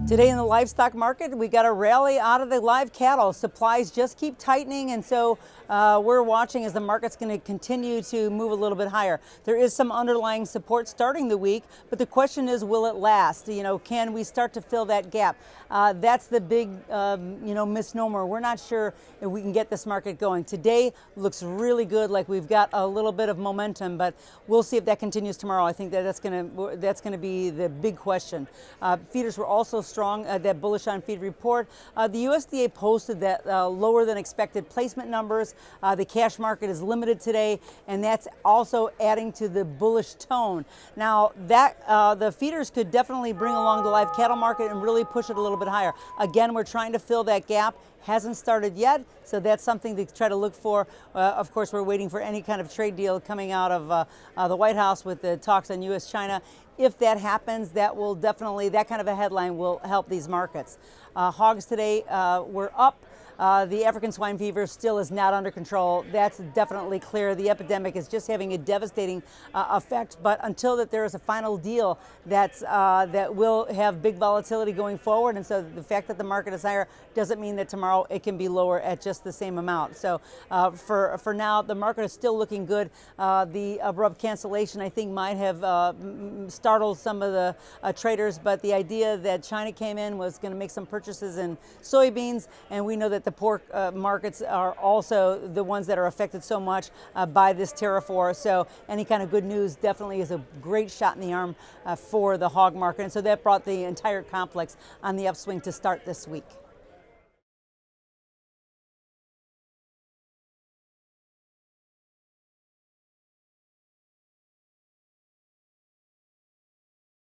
Today in the livestock market, we got a rally out of the live cattle. Supplies just keep tightening, and so we're watching as the market's going to continue to move a little bit higher. There is some underlying support starting the week, but the question is, will it last? Can we start to fill that gap? That's the big, misnomer. We're not sure if we can get this market going. Today looks really good, like we've got a little bit of momentum, but we'll see if that continues tomorrow. I think that's going to be the big question. Feeders were also strong. That bullish on feed report. The USDA posted that lower than expected placement numbers. The cash market is limited today, and that's also adding to the bullish tone. Now, the feeders could definitely bring along the live cattle market and really push it a little bit higher. Again, we're trying to fill that gap. Hasn't started yet, so that's something to try to look for. Of course, we're waiting for any kind of trade deal coming out of the White House with the talks on U.S.-China. If that happens, that kind of a headline will help these markets. Hogs today were up. The African swine fever still is not under control. That's definitely clear. The epidemic is just having a devastating effect. But until that there is a final deal that will have big volatility going forward, and so the fact that the market is higher doesn't mean that tomorrow it can be lower at just the same amount. So for now, the market is still looking good. The abrupt cancellation, I think, might have startled some of the traders, but the idea that China came in was going to make some purchases in soybeans, and we know that the pork markets are also the ones that are affected so much by this tariff war. So any kind of good news definitely is a great shot in the arm for the hog market. And so that brought the entire complex on the upswing to start this week.